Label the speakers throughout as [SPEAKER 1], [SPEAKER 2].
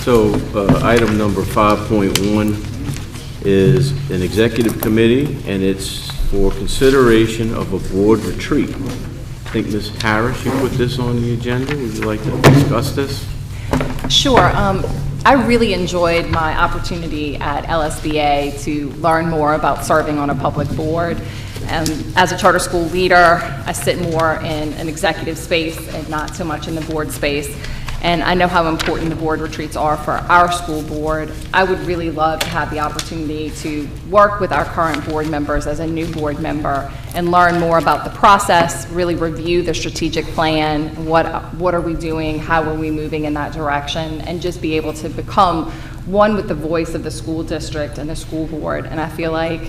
[SPEAKER 1] So item number 5.1 is an executive committee, and it's for consideration of a board retreat. I think Ms. Parish, you put this on the agenda. Would you like to discuss this?
[SPEAKER 2] Sure. I really enjoyed my opportunity at LSBA to learn more about serving on a public board. As a charter school leader, I sit more in an executive space and not so much in the board space. And I know how important the board retreats are for our school board. I would really love to have the opportunity to work with our current board members as a new board member and learn more about the process, really review the strategic plan, what are we doing, how are we moving in that direction, and just be able to become one with the voice of the school district and the school board. And I feel like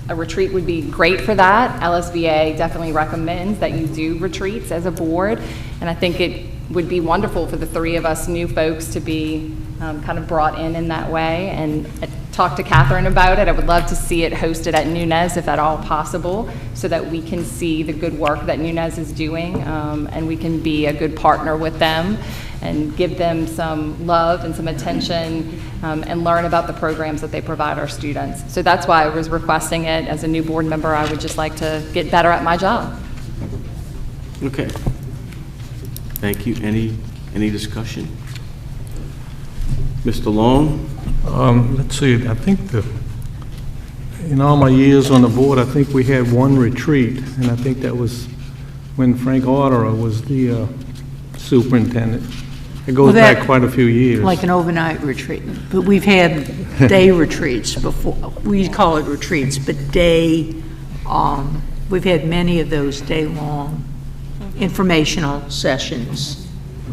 [SPEAKER 2] a retreat would be great for that. LSBA definitely recommends that you do retreats as a board, and I think it would be wonderful for the three of us new folks to be kind of brought in that way. And talk to Catherine about it. I would love to see it hosted at Nunez if at all possible, so that we can see the good work that Nunez is doing, and we can be a good partner with them and give them some love and some attention, and learn about the programs that they provide our students. So that's why I was requesting it. As a new board member, I would just like to get better at my job.
[SPEAKER 1] Okay. Thank you. Any discussion? Mr. Long?
[SPEAKER 3] Let's see, I think in all my years on the board, I think we had one retreat, and I think that was when Frank Otterer was the superintendent. It goes back quite a few years.
[SPEAKER 4] Like an overnight retreat. But we've had day retreats before. We call it retreats, but we've had many of those day-long informational sessions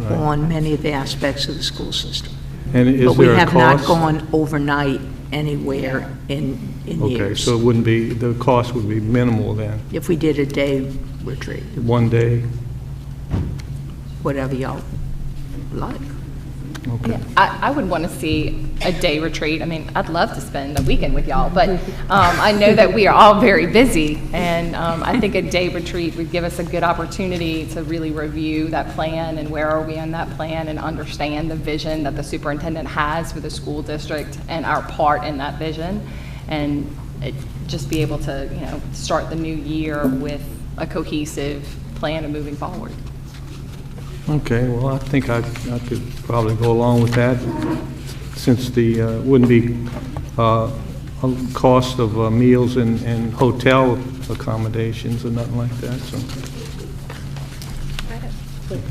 [SPEAKER 4] on many of the aspects of the school system.
[SPEAKER 3] And is
[SPEAKER 4] but we
[SPEAKER 3] there a
[SPEAKER 4] have
[SPEAKER 3] cost?
[SPEAKER 4] not gone overnight anywhere in years.
[SPEAKER 3] Okay, so it wouldn't be, the cost would be minimal then?
[SPEAKER 4] If we did a day retreat,
[SPEAKER 3] One day?
[SPEAKER 4] whatever y'all like.
[SPEAKER 3] Okay.
[SPEAKER 2] Yeah, I would want to see a day retreat. I mean, I'd love to spend a weekend with y'all, but I know that we are all very busy, and I think a day retreat would give us a good opportunity to really review that plan and where are we on that plan and understand the vision that the superintendent has for the school district and our part in that vision, and just be able to, start the new year with a cohesive plan of moving forward.
[SPEAKER 3] Okay, well, I think I could probably go along with that, since the wouldn't be a cost of meals and hotel accommodations or nothing like that. So,
[SPEAKER 5] I have a quick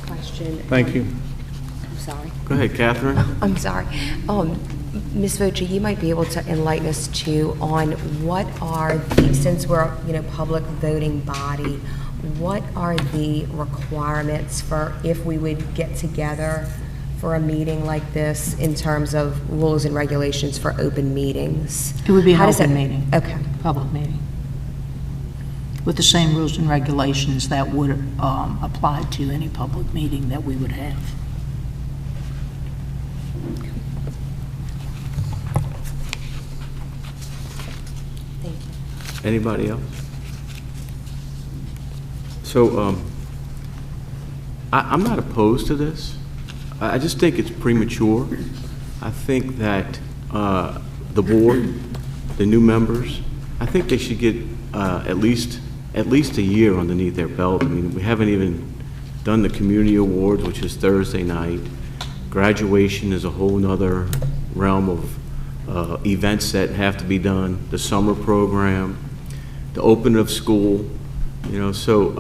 [SPEAKER 5] question.
[SPEAKER 3] thank you.
[SPEAKER 5] I'm sorry.
[SPEAKER 1] Go ahead, Catherine.
[SPEAKER 5] I'm sorry. Ms. Voce, you might be able to enlighten us too on what are since we're public voting body, what are the requirements for if we would get together for a meeting like this in terms of rules and regulations for open meetings?
[SPEAKER 4] It would be an open meeting.
[SPEAKER 5] Okay.
[SPEAKER 4] Public meeting. With the same rules and regulations that would apply to any public meeting that we would have.
[SPEAKER 5] Thank you.
[SPEAKER 1] Anybody else? So I'm not opposed to this. I just think it's premature. I think that the board, the new members, I think they should get at least a year underneath their belt. I mean, we haven't even done the community awards, which is Thursday night. Graduation is a whole nother realm of events that have to be done. The summer program, the opening of school. So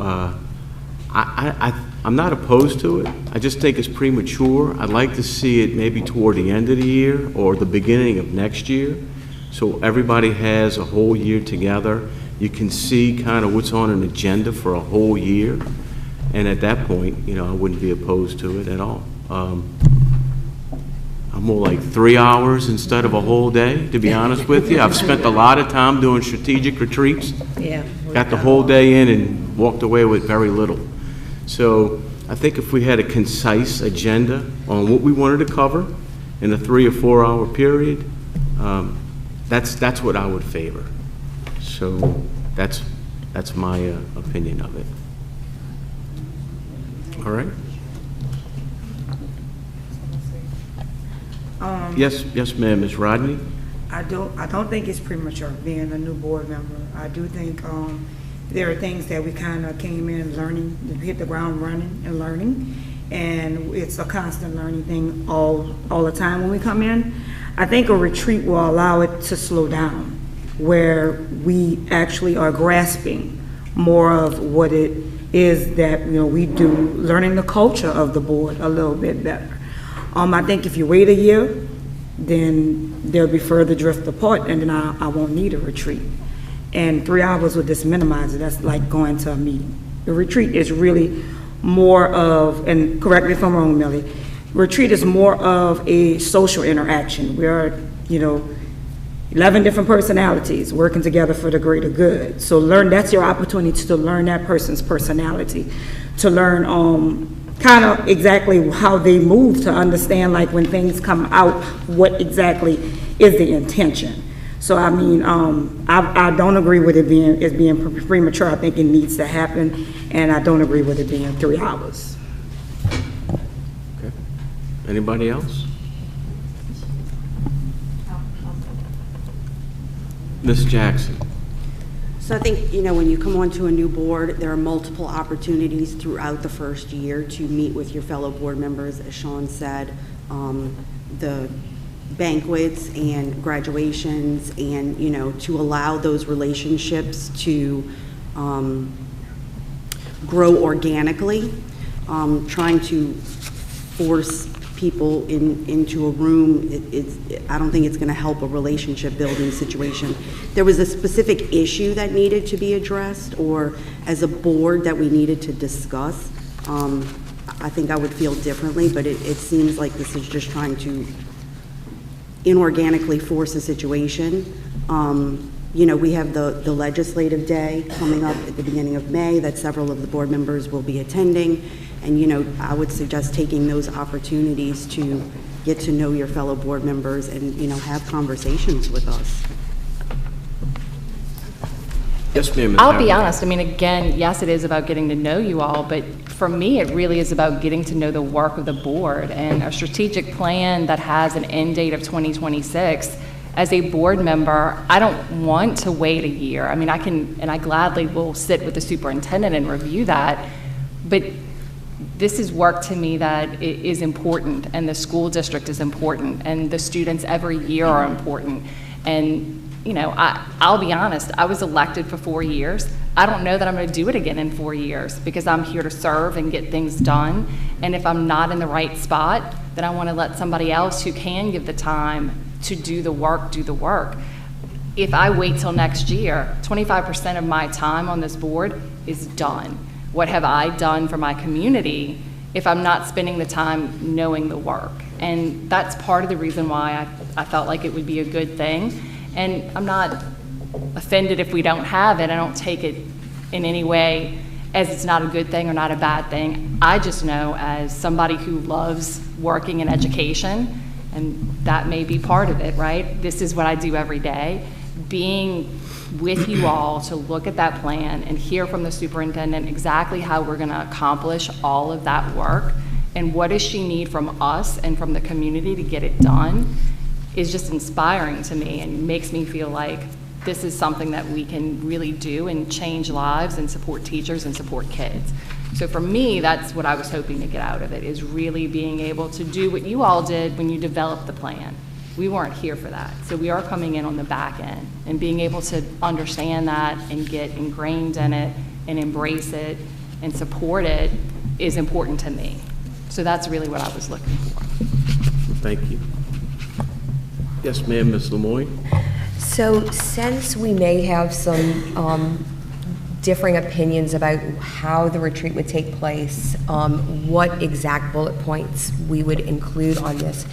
[SPEAKER 1] I'm not opposed to it. I just think it's premature. I'd like to see it maybe toward the end of the year or the beginning of next year, so everybody has a whole year together. You can see kind of what's on an agenda for a whole year, and at that point, I wouldn't be opposed to it at all. I'm more like 3 hours instead of a whole day, to be honest with you. I've spent a lot of time doing strategic retreats.
[SPEAKER 4] Yeah.
[SPEAKER 1] Got the whole day in and walked away with very little. So I think if we had a concise agenda on what we wanted to cover in a 3 or 4 hour period, that's what I would favor. So that's my opinion of it. All right. Yes, yes, ma'am, Ms. Rodney?
[SPEAKER 6] I don't think it's premature being a new board member. I do think there are things that we kind of came in learning, hit the ground running and learning, and it's a constant learning thing all the time when we come in. I think a retreat will allow it to slow down, where we actually are grasping more of what it is that we do, learning the culture of the board a little bit better. I think if you wait a year, then there'll be further drift apart, and then I won't need a retreat. And 3 hours would just minimize it. That's like going to a meeting. The retreat is really more of, and correct me if I'm wrong, Millie, retreat is more of a social interaction. We are, 11 different personalities working together for the greater good. So that's your opportunity to learn that person's personality, to learn kind of exactly how they move, to understand like when things come out, what exactly is the intention. So I mean, I don't agree with it being premature. I think it needs to happen, and I don't agree with it being 3 hours.
[SPEAKER 1] Okay. Anybody else? Ms. Jackson?
[SPEAKER 7] So I think, when you come onto a new board, there are multiple opportunities throughout the first year to meet with your fellow board members, as Sean said, the banquets and graduations, and, to allow those relationships to grow organically. Trying to force people into a room, I don't think it's going to help a relationship building situation. There was a specific issue that needed to be addressed, or as a board that we needed to discuss. I think I would feel differently, but it seems like this is just trying to inorganically force a situation. We have the legislative day coming up at the beginning of May that several of the board members will be attending. And, I would suggest taking those opportunities to get to know your fellow board members and, have conversations with us.
[SPEAKER 1] Yes, ma'am.
[SPEAKER 2] I'll be honest, again, yes, it is about getting to know you all, but for me, it really is about getting to know the work of the board, and a strategic plan that has an end date of 2026. As a board member, I don't want to wait a year. I gladly will sit with the superintendent and review that, but this is work to me that is important, and the school district is important, and the students every year are important. And I'll be honest, I was elected for 4 years. I don't know that I'm going to do it again in 4 years, because I'm here to serve and get things done. And if I'm not in the right spot, then I want to let somebody else who can give the time to do the work. If I wait till next year, 25% of my time on this board is done. What have I done for my community if I'm not spending the time knowing the work? And that's part of the reason why I felt like it would be a good thing. And I'm not offended if we don't have it. I don't take it in any way as it's not a good thing or not a bad thing. I just know, as somebody who loves working in education, and that may be part of it, right? This is what I do every day. Being with you all to look at that plan and hear from the superintendent exactly how we're going to accomplish all of that work and what does she need from us and from the community to get it done is just inspiring to me, and makes me feel like this is something that we can really do and change lives and support teachers and support kids. So for me, that's what I was hoping to get out of it, is really being able to do what you all did when you developed the plan. We weren't here for that. So we are coming in on the back end, and being able to understand that and get ingrained in it and embrace it and support it is important to me. So that's really what I was looking for.
[SPEAKER 1] Thank you. Yes, ma'am, Ms. Lemoyne.
[SPEAKER 5] So since we may have some differing opinions about how the retreat would take place, what exact bullet points we would include on this,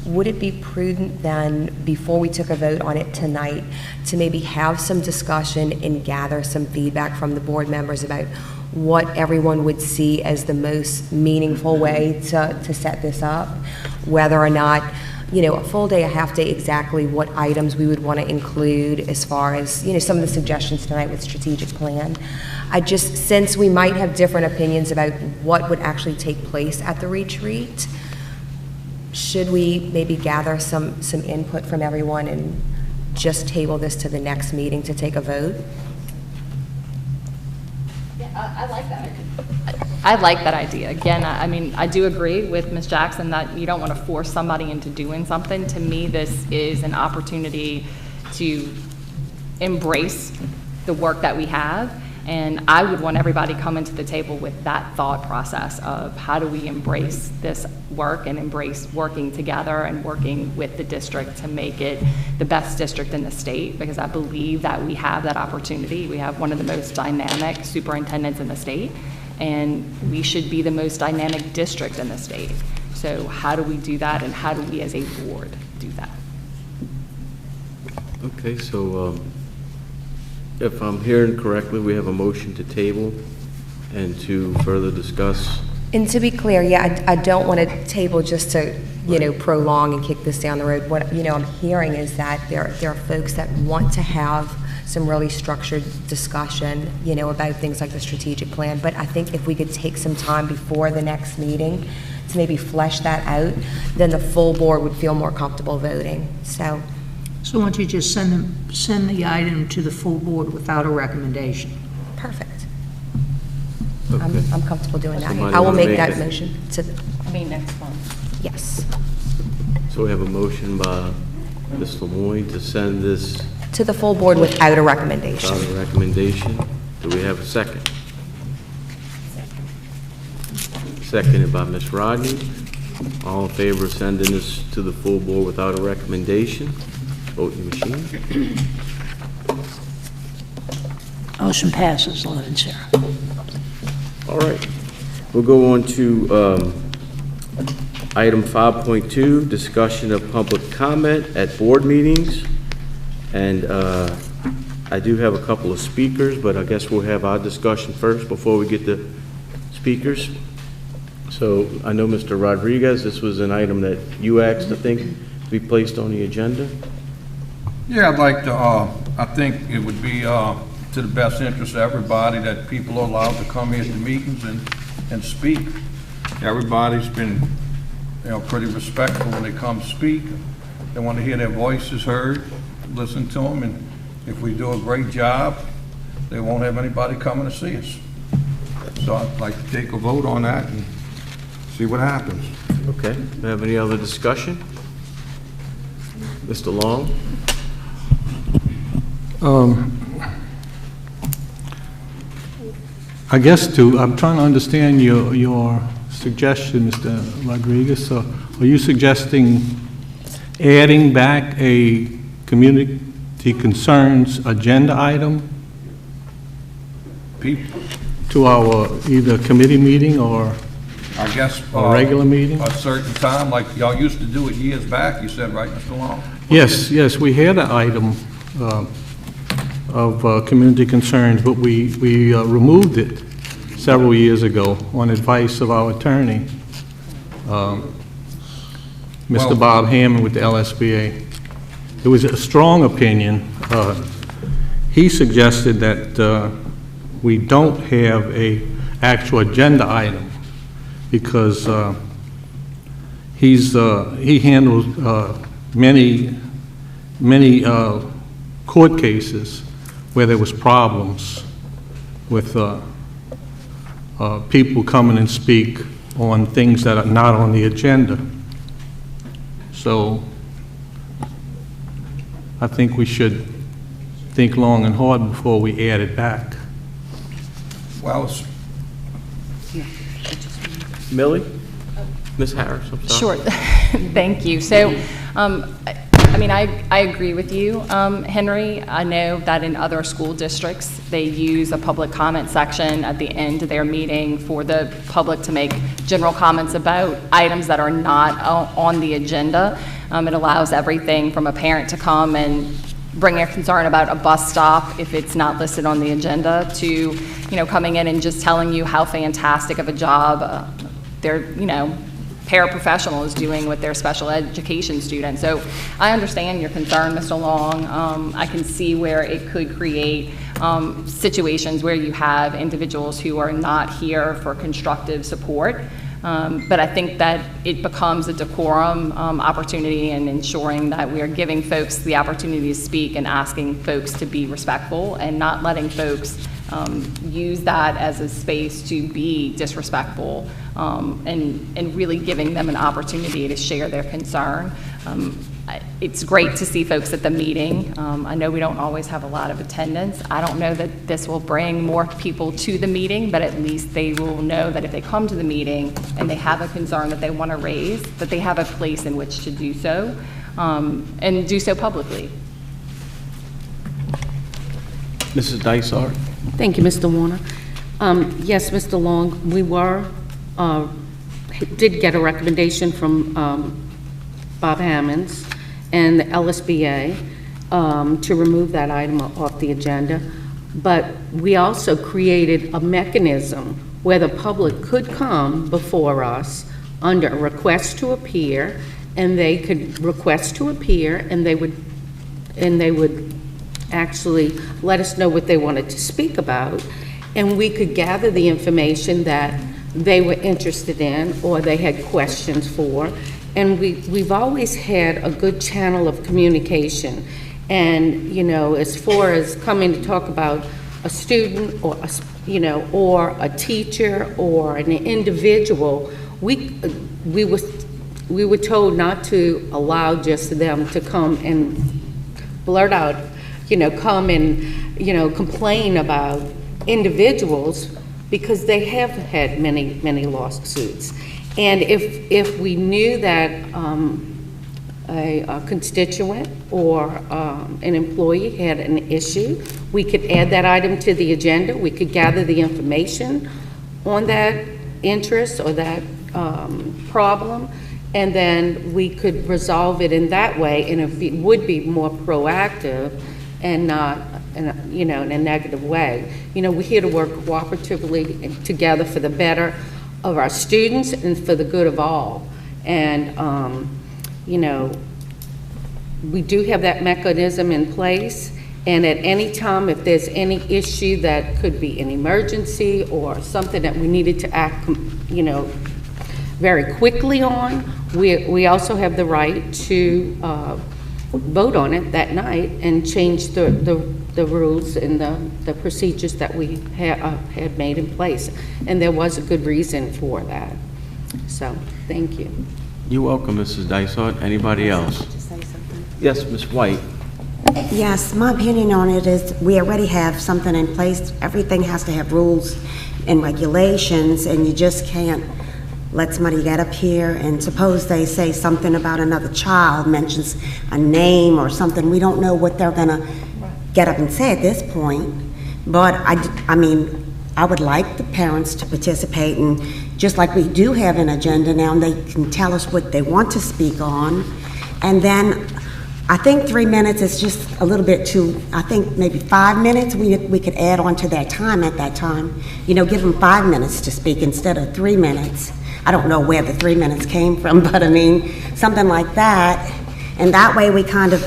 [SPEAKER 5] would it be prudent then, before we took a vote on it tonight, to maybe have some discussion and gather some feedback from the board members about what everyone would see as the most meaningful way to set this up? Whether or not, a full day, a half day, exactly what items we would want to include as far as, some of the suggestions tonight with strategic plan. Since we might have different opinions about what would actually take place at the retreat, should we maybe gather some input from everyone and just table this to the next meeting to take a vote?
[SPEAKER 2] Yeah, I like that. I like that idea. Again, I mean, I do agree with Ms. Jackson that you don't want to force somebody into doing something. To me, this is an opportunity to embrace the work that we have, and I would want everybody coming to the table with that thought process of how do we embrace this work and embrace working together and working with the district to make it the best district in the state, because I believe that we have that opportunity. We have one of the most dynamic superintendents in the state, and we should be the most dynamic district in the state. So how do we do that, and how do we as a board do that?
[SPEAKER 1] Okay, so if I'm hearing correctly, we have a motion to table and to further discuss.
[SPEAKER 5] And to be clear, yeah, I don't want to table just to, prolong and kick this down the road. What, I'm hearing is that there are folks that want to have some really structured discussion, about things like the strategic plan. But I think if we could take some time before the next meeting to maybe flesh that out, then the full board would feel more comfortable voting. So
[SPEAKER 4] why don't you just send the item to the full board without a recommendation?
[SPEAKER 5] perfect.
[SPEAKER 1] Okay.
[SPEAKER 5] I'm comfortable doing that.
[SPEAKER 1] Somebody
[SPEAKER 5] I will
[SPEAKER 1] wanna
[SPEAKER 5] make
[SPEAKER 1] make
[SPEAKER 5] that
[SPEAKER 1] it?
[SPEAKER 5] motion to,
[SPEAKER 2] Next month.
[SPEAKER 5] yes,
[SPEAKER 1] So we have a motion by Ms. Lemoyne to send this
[SPEAKER 5] to the full board without a recommendation.
[SPEAKER 1] without a recommendation. Do we have a second? Seconded by Ms. Rodney. All in favor of sending this to the full board without a recommendation? Voting machine.
[SPEAKER 4] Motion passes, 11-0.
[SPEAKER 1] All right. We'll go on to item 5.2, discussion of public comment at board meetings. And I do have a couple of speakers, but I guess we'll have our discussion first before we get to speakers. So I know, Mr. Rodriguez, this was an item that you asked, I think, to be placed on the agenda.
[SPEAKER 8] Yeah, I'd like to, I think it would be to the best interest of everybody that people are allowed to come here to meetings and speak. Everybody's been, pretty respectful when they come speak. They want to hear their voices heard, listen to them, and if we do a great job, they won't have anybody coming to see us. So I'd like to take a vote on that and see what happens.
[SPEAKER 1] Okay. Do we have any other discussion? Mr. Long?
[SPEAKER 3] I guess I'm trying to understand your suggestion, Mr. Rodriguez. So are you suggesting adding back a community concerns agenda item
[SPEAKER 8] People,
[SPEAKER 3] to our either committee meeting or
[SPEAKER 8] I guess.
[SPEAKER 3] a regular meeting?
[SPEAKER 8] A certain time, like y'all used to do it years back, you said, right, Mr. Long?
[SPEAKER 3] Yes, we had an item of community concerns, but we removed it several years ago on advice of our attorney, Mr.
[SPEAKER 8] Well-
[SPEAKER 3] Bob Hammond with the LSBA. It was a strong opinion. He suggested that we don't have a actual agenda item because he handles many court cases where there was problems with people coming and speak on things that are not on the agenda. So I think we should think long and hard before we add it back.
[SPEAKER 8] Well, it's
[SPEAKER 1] Millie? Ms. Harris, I'm sorry.
[SPEAKER 2] Sure, thank you. So, I agree with you, Henry. I know that in other school districts, they use a public comment section at the end of their meeting for the public to make general comments about items that are not on the agenda. It allows everything from a parent to come and bring a concern about a bus stop if it's not listed on the agenda to, coming in and just telling you how fantastic of a job their, paraprofessional is doing with their special education students. So I understand your concern, Mr. Long. I can see where it could create situations where you have individuals who are not here for constructive support. But I think that it becomes a decorum opportunity and ensuring that we are giving folks the opportunity to speak and asking folks to be respectful and not letting folks use that as a space to be disrespectful, and really giving them an opportunity to share their concern. It's great to see folks at the meeting. I know we don't always have a lot of attendance. I don't know that this will bring more people to the meeting, but at least they will know that if they come to the meeting and they have a concern that they want to raise, that they have a place in which to do so, and do so publicly.
[SPEAKER 1] Mrs. Dysart?
[SPEAKER 9] Thank you, Mr. Warner. Yes, Mr. Long, we did get a recommendation from Bob Hammonds and the LSBA to remove that item off the agenda. But we also created a mechanism where the public could come before us under a request to appear, and they could request to appear, and they would actually let us know what they wanted to speak about, and we could gather the information that they were interested in or they had questions for. And we've always had a good channel of communication. And, you know, as far as coming to talk about a student or, or a teacher or an individual, we were told not to allow just them to come and blurt out, come and, complain about individuals, because they have had many lawsuits. And if we knew that a constituent or an employee had an issue, we could add that item to the agenda. We could gather the information on that interest or that problem, and then we could resolve it in that way, and it would be more proactive and not in a negative way. We're here to work cooperatively and together for the better of our students and for the good of all. And, we do have that mechanism in place, and at any time, if there's any issue that could be an emergency or something that we needed to act, very quickly on, we also have the right to vote on it that night and change the rules and the procedures that we had made in place. And there was a good reason for that. So, thank you.
[SPEAKER 1] You're welcome, Mrs. Dysart. Anybody else? Yes, Ms. White.
[SPEAKER 10] Yes, my opinion on it is we already have something in place. Everything has to have rules and regulations, and you just can't let somebody get up here and suppose they say something about another child, mentions a name or something. We don't know what they're going to get up and say at this point. But I mean, I would like the parents to participate, and just like we do have an agenda now, and they can tell us what they want to speak on. And then I think 3 minutes is just a little bit too, I think maybe 5 minutes we could add on to their time at that time. Give them 5 minutes to speak instead of 3 minutes. I don't know where the 3 minutes came from, but I mean, something like that. And that way we kind of,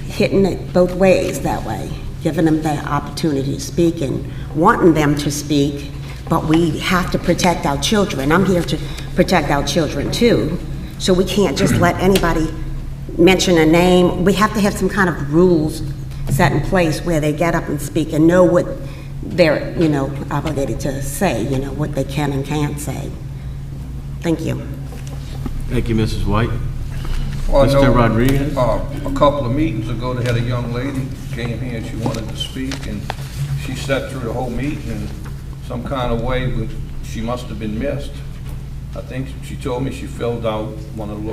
[SPEAKER 10] hitting it both ways that way, giving them the opportunity to speak and wanting them to speak, but we have to protect our children. I'm here to protect our children too, so we can't just let anybody mention a name. We have to have some kind of rules set in place where they get up and speak and know what they're, obligated to say, what they can and can't say. Thank you.
[SPEAKER 1] Thank you, Mrs. White.
[SPEAKER 8] Well, I know,
[SPEAKER 1] Mr. Rodriguez?
[SPEAKER 8] a couple of meetings ago, they had a young lady came here and she wanted to speak, and she sat through the whole meeting in some kind of way. She must have been missed. I think she told me she filled out one of the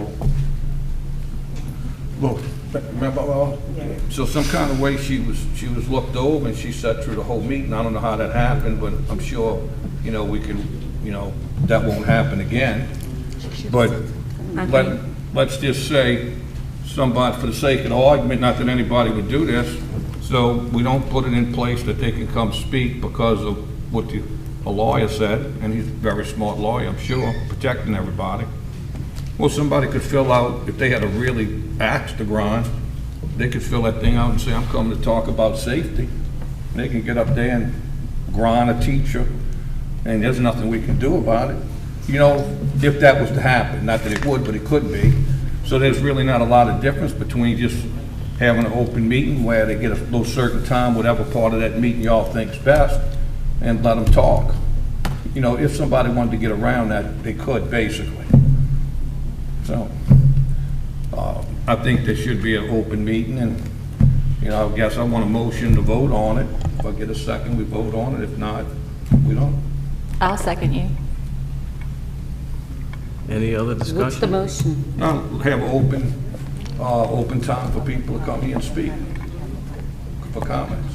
[SPEAKER 8] little, remember? So some kind of way she was looked over, and she sat through the whole meeting. I don't know how that happened, but I'm sure, we can, that won't happen again. But let's just say somebody, for the sake of the argument, not that anybody would do this, so we don't put it in place that they can come speak because of what a lawyer said, and he's a very smart lawyer, I'm sure, protecting everybody. Well, somebody could fill out, if they had a really axe to grind, they could fill that thing out and say, I'm coming to talk about safety. And they can get up there and grind a teacher, and there's nothing we can do about it. you know, if that was to happen, not that it would, but it could be. So there's really not a lot of difference between just having an open meeting where they get a little certain time, whatever part of that meeting y'all think's best, and let them talk. You know, if somebody wanted to get around that, they could, basically. So, I think there should be an open meeting, and, you know, I guess I want a motion to vote on it. If I get a second, we vote on it. If not, we don't.
[SPEAKER 2] I'll second you.
[SPEAKER 1] Any other discussion?
[SPEAKER 9] What's the motion?
[SPEAKER 8] Have open time for people to come here and speak, for comments.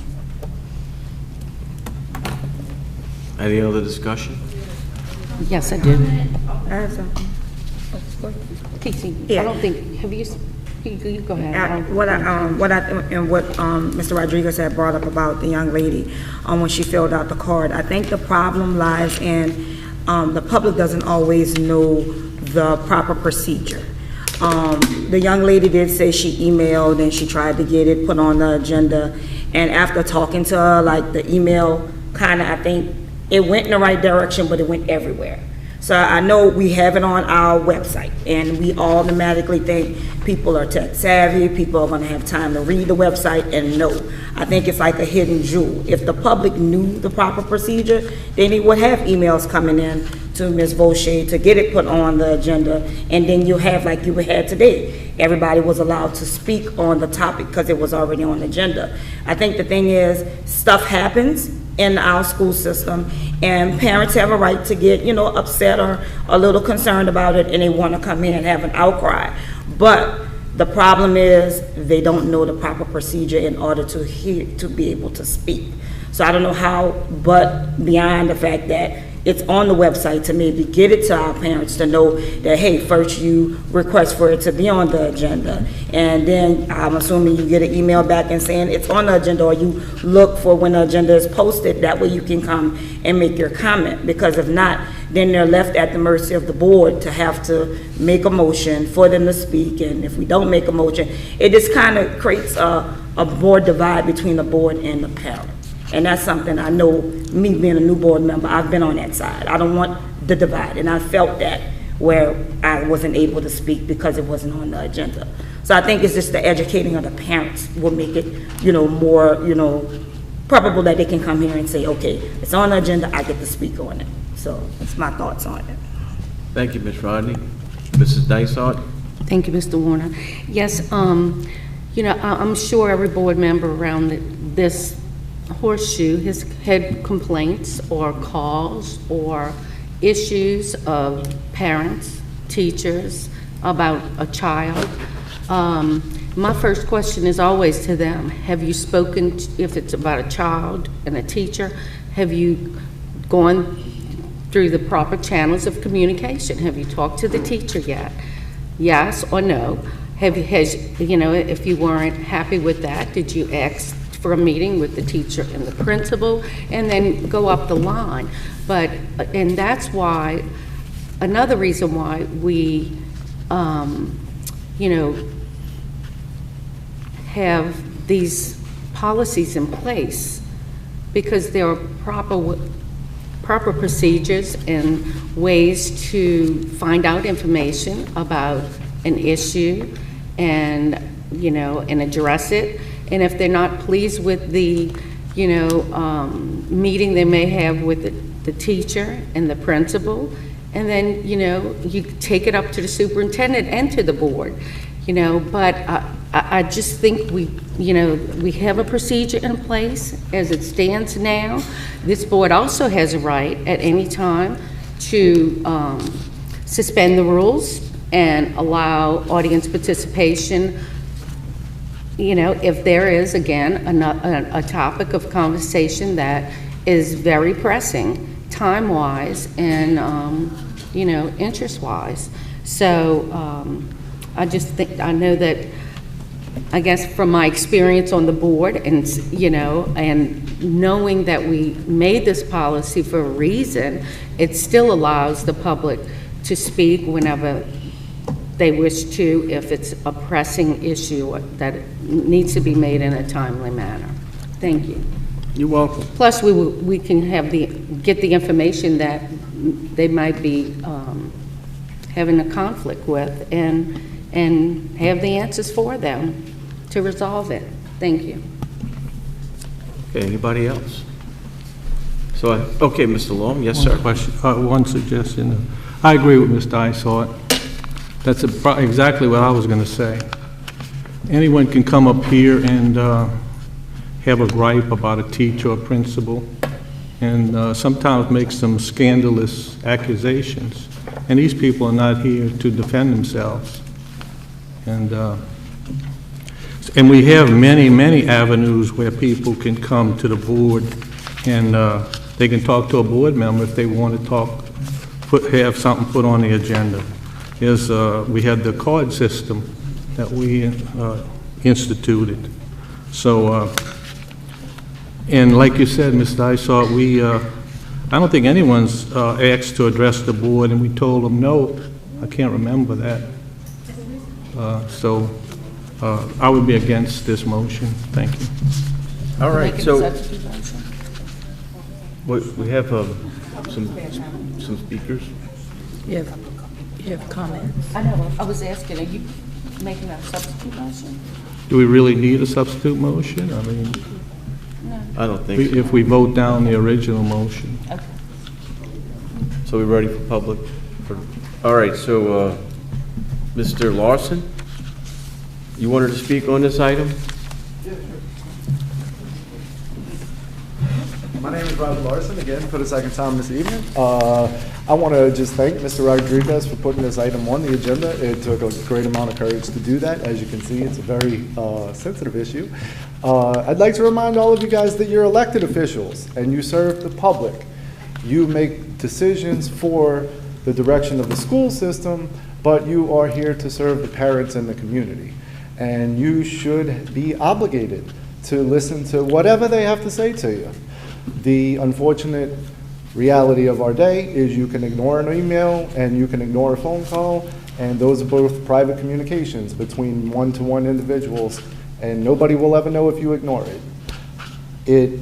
[SPEAKER 1] Any other discussion?
[SPEAKER 9] Yes, I did.
[SPEAKER 6] I have something.
[SPEAKER 9] Casey,
[SPEAKER 6] Yeah.
[SPEAKER 9] I don't think, have you, you go ahead.
[SPEAKER 6] And what Mr. Rodriguez had brought up about the young lady when she filled out the card, I think the problem lies in the public doesn't always know the proper procedure. The young lady did say she emailed and she tried to get it put on the agenda, and after talking to her, like, the email kind of, I think it went in the right direction, but it went everywhere. So I know we have it on our website, and we automatically think people are tech savvy, people are gonna have time to read the website, and no. I think it's like a hidden jewel. If the public knew the proper procedure, then they would have emails coming in to Ms. Vaucher to get it put on the agenda, and then you have, like you had today, everybody was allowed to speak on the topic because it was already on the agenda. I think the thing is, stuff happens in our school system, and parents have a right to get, you know, upset or a little concerned about it, and they want to come in and have an outcry. But the problem is, they don't know the proper procedure in order to be able to speak. So I don't know how, but beyond the fact that it's on the website, to maybe get it to our parents to know that, hey, first you request for it to be on the agenda, and then I'm assuming you get an email back and saying it's on the agenda, or you look for when the agenda is posted, that way you can come and make your comment, because if not, then they're left at the mercy of the board to have to make a motion for them to speak, and if we don't make a motion, it just kind of creates a more divide between the board and the parent. And that's something I know, me being a new board member, I've been on that side. I don't want the divide, and I felt that where I wasn't able to speak because it wasn't on the agenda. So I think it's just the educating of the parents will make it, you know, more, you know, probable that they can come here and say, okay, it's on the agenda, I get to speak on it. So that's my thoughts on it.
[SPEAKER 1] Thank you, Ms. Rodney. Mrs. Dysart?
[SPEAKER 9] Thank you, Mr. Warner. Yes, you know, I'm sure every board member around this horseshoe has had complaints or calls or issues of parents, teachers about a child. My first question is always to them, have you spoken, if it's about a child and a teacher, have you gone through the proper channels of communication? Have you talked to the teacher yet? Yes or no? You know, if you weren't happy with that, did you ask for a meeting with the teacher and the principal, and then go up the line? But, and that's why, another reason why we, you know, have these policies in place, because there are proper procedures and ways to find out information about an issue and, you know, and address it. And if they're not pleased with the, you know, meeting they may have with the teacher and the principal, and then, you know, you take it up to the superintendent and to the board, you know. But I just think we, you know, we have a procedure in place as it stands now. This board also has a right at any time to suspend the rules and allow audience participation, you know, if there is, again, a topic of conversation that is very pressing, time-wise and, you know, interest-wise. So I just think, I know that, I guess from my experience on the board and, you know, and knowing that we made this policy for a reason, it still allows the public to speak whenever they wish to, if it's a pressing issue that needs to be made in a timely manner. Thank you.
[SPEAKER 1] You're welcome.
[SPEAKER 9] Plus, we can have get the information that they might be having a conflict with, and have the answers for them to resolve it. Thank you.
[SPEAKER 1] Okay, anybody else? So, okay, Mr. Long, yes, sir.
[SPEAKER 3] One suggestion. I agree with Mr. Isart. That's exactly what I was going to say. Anyone can come up here and have a gripe about a teacher or principal, and sometimes make some scandalous accusations. And these people are not here to defend themselves. And we have many, many avenues where people can come to the board, and they can talk to a board member if they want to talk, have something put on the agenda. We had the card system that we instituted. So, and like you said, Mr. Isart, I don't think anyone's asked to address the board, and we told them no. I can't remember that. So I would be against this motion. Thank you.
[SPEAKER 1] All right, so we have some speakers.
[SPEAKER 4] You have comments?
[SPEAKER 9] I know, I was asking, are you making a substitute motion?
[SPEAKER 3] Do we really need a substitute motion? I mean,
[SPEAKER 1] I don't think so.
[SPEAKER 3] if we vote down the original motion.
[SPEAKER 9] Okay.
[SPEAKER 1] So we ready for public? All right, so Mr. Larson, you wanted to speak on this item?
[SPEAKER 11] My name is Robert Larson, again, for the second time this evening. I want to just thank Mr. Rodriguez for putting this item on the agenda. It took a great amount of courage to do that. As you can see, it's a very sensitive issue. I'd like to remind all of you guys that you're elected officials and you serve the public. You make decisions for the direction of the school system, but you are here to serve the parents and the community. And you should be obligated to listen to whatever they have to say to you. The unfortunate reality of our day is you can ignore an email and you can ignore a phone call, and those are both private communications between one-to-one individuals, and nobody will ever know if you ignore it. It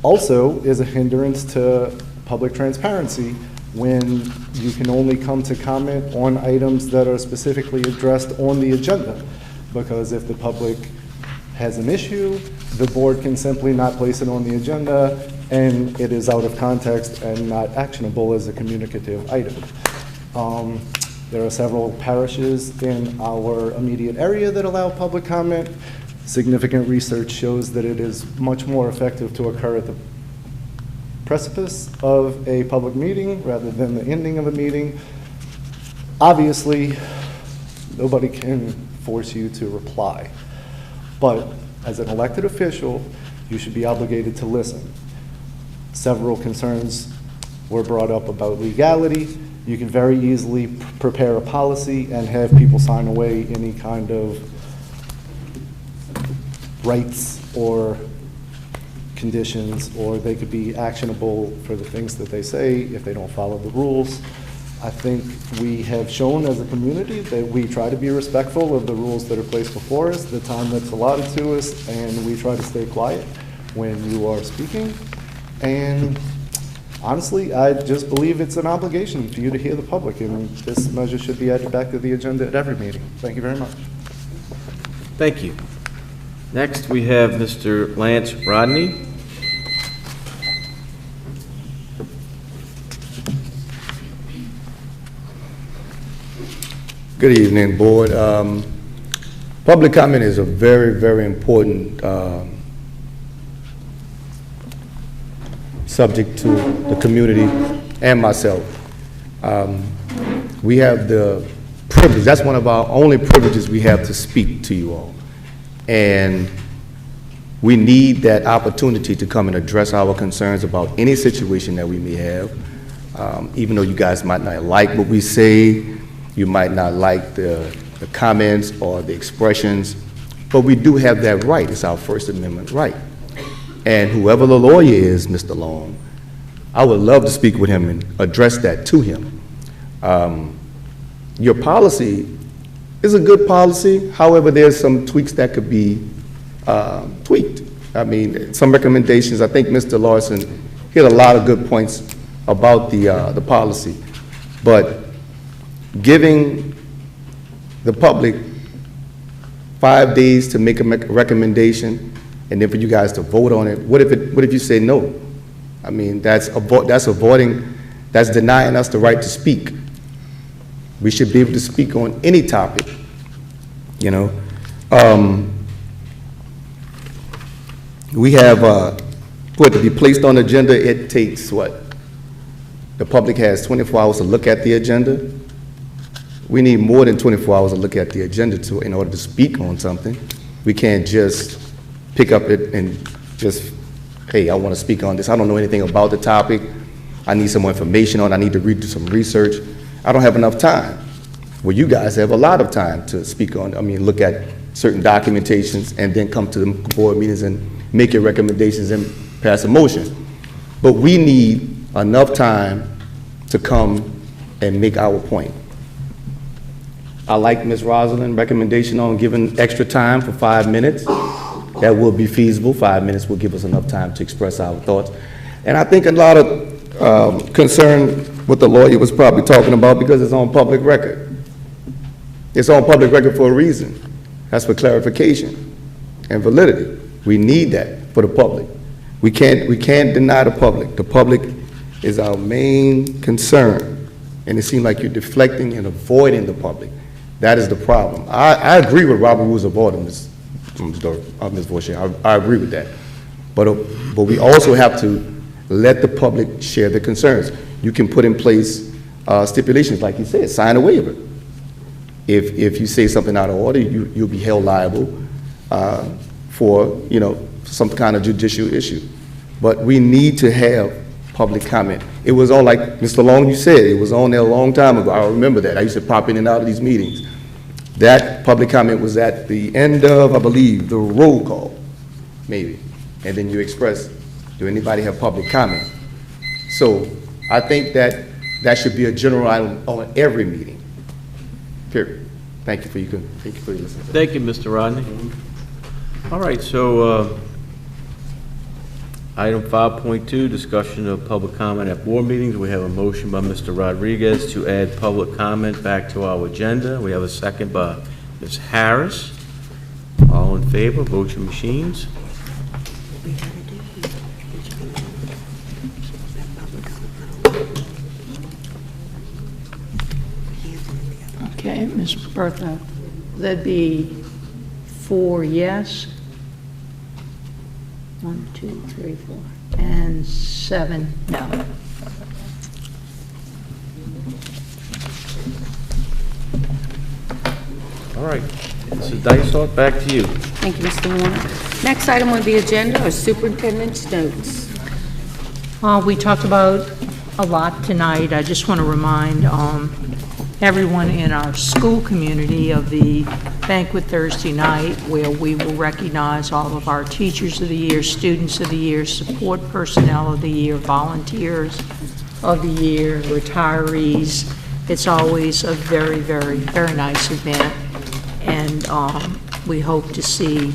[SPEAKER 11] also is a hindrance to public transparency when you can only come to comment on items that are specifically addressed on the agenda, because if the public has an issue, the board can simply not place it on the agenda, and it is out of context and not actionable as a communicative item. There are several parishes in our immediate area that allow public comment. Significant research shows that it is much more effective to occur at the precipice of a public meeting rather than the ending of a meeting. Obviously, nobody can force you to reply, but as an elected official, you should be obligated to listen. Several concerns were brought up about legality. You can very easily prepare a policy and have people sign away any kind of rights or conditions, or they could be actionable for the things that they say if they don't follow the rules. I think we have shown as a community that we try to be respectful of the rules that are placed before us, the time that's allotted to us, and we try to stay quiet when you are speaking. And honestly, I just believe it's an obligation for you to hear the public, and this measure should be added back to the agenda at every meeting. Thank you very much.
[SPEAKER 1] Thank you. Next, we have Mr. Lance Rodney.
[SPEAKER 12] Good evening, board. Public comment is a very, very important subject to the community and myself. We have the privilege, that's one of our only privileges we have, to speak to you all. And we need that opportunity to come and address our concerns about any situation that we may have. Even though you guys might not like what we say, you might not like the comments or the expressions, but we do have that right. It's our First Amendment right. And whoever the lawyer is, Mr. Long, I would love to speak with him and address that to him. Your policy is a good policy. However, there's some tweaks that could be tweaked. I mean, some recommendations. I think Mr. Larson hit a lot of good points about the policy. But giving the public 5 days to make a recommendation, and then for you guys to vote on it, what if you say no? I mean, that's denying us the right to speak. We should be able to speak on any topic, you know? We have, to be placed on the agenda, it takes what? The public has 24 hours to look at the agenda. We need more than 24 hours to look at the agenda in order to speak on something. We can't just pick up it and just, hey, I want to speak on this. I don't know anything about the topic. I need some more information on it. I need to do some research. I don't have enough time. Well, you guys have a lot of time to speak on, look at certain documentations and then come to the board meetings and make your recommendations and pass a motion. But we need enough time to come and make our point. I like Ms. Rosalind's recommendation on giving extra time for 5 minutes. That will be feasible. 5 minutes will give us enough time to express our thoughts. And I think a lot of concern what the lawyer was probably talking about, because it's on public record. It's on public record for a reason. That's for clarification and validity. We need that for the public. We can't deny the public. The public is our main concern, and it seems like you're deflecting and avoiding the public. That is the problem. I agree with Robert Rules of Order, Ms. Vorshey. I agree with that. But we also have to let the public share their concerns. You can put in place stipulations, like you said, sign a waiver. If you say something out of order, you'll be held liable for some kind of judicial issue. But we need to have public comment. It was on, like Mr. Long, you said, it was on there a long time ago. I remember that. I used to pop in and out of these meetings. That public comment was at the end of, I believe, the roll call, maybe. And then you express, do anybody have public comment? So I think that should be a general item on every meeting, period. Thank you for your listening.
[SPEAKER 1] Thank you, Mr. Rodney. All right, so item 5.2, discussion of public comment at board meetings. We have a motion by Mr. Rodriguez to add public comment back to our agenda. We have a second by Ms. Harris. All in favor, vote your machines.
[SPEAKER 4] Okay, Ms. Bertha, that'd be 4 yes. 1, 2, 3, 4, and 7 no.
[SPEAKER 1] All right, Mrs. Dysart, back to you.
[SPEAKER 9] Thank you, Mr. Warner. Next item on the agenda are superintendent's notes.
[SPEAKER 4] We talked about a lot tonight. I just want to remind everyone in our school community of the banquet Thursday night, where we will recognize all of our teachers of the year, students of the year, support personnel of the year, volunteers of the year, retirees. It's always a very, very, very nice event, and we hope to see,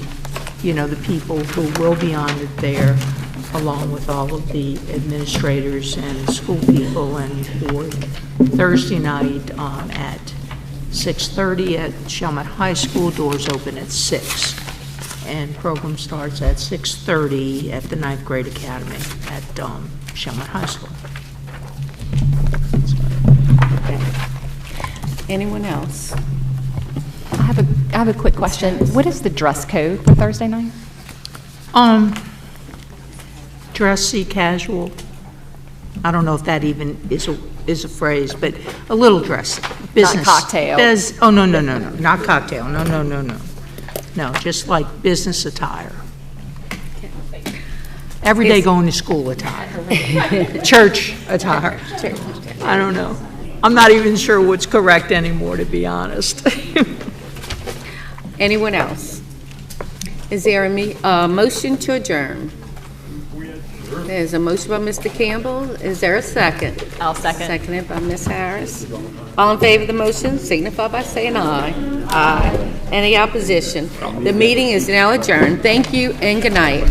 [SPEAKER 4] the people who will be honored there, along with all of the administrators and school people and board, Thursday night at 6:30 at Chalmette High School. Doors open at 6, and program starts at 6:30 at the 9th grade academy at Chalmette High School.
[SPEAKER 9] Okay. Anyone else?
[SPEAKER 2] I have a quick question. What is the dress code for Thursday night?
[SPEAKER 4] Dressy, casual. I don't know if that even is a phrase, but a little dressy. Business.
[SPEAKER 2] Not cocktail.
[SPEAKER 4] Oh, no, not cocktail. No. No, just like business attire. Every day going to school attire. Church attire. I don't know. I'm not even sure what's correct anymore, to be honest.
[SPEAKER 9] Anyone else? Is there a motion to adjourn? There's a motion by Mr. Campbell. Is there a second?
[SPEAKER 2] I'll second.
[SPEAKER 9] Seconded by Ms. Harris. All in favor of the motion, signify by saying aye. Aye. Any opposition? The meeting is now adjourned. Thank you and good night.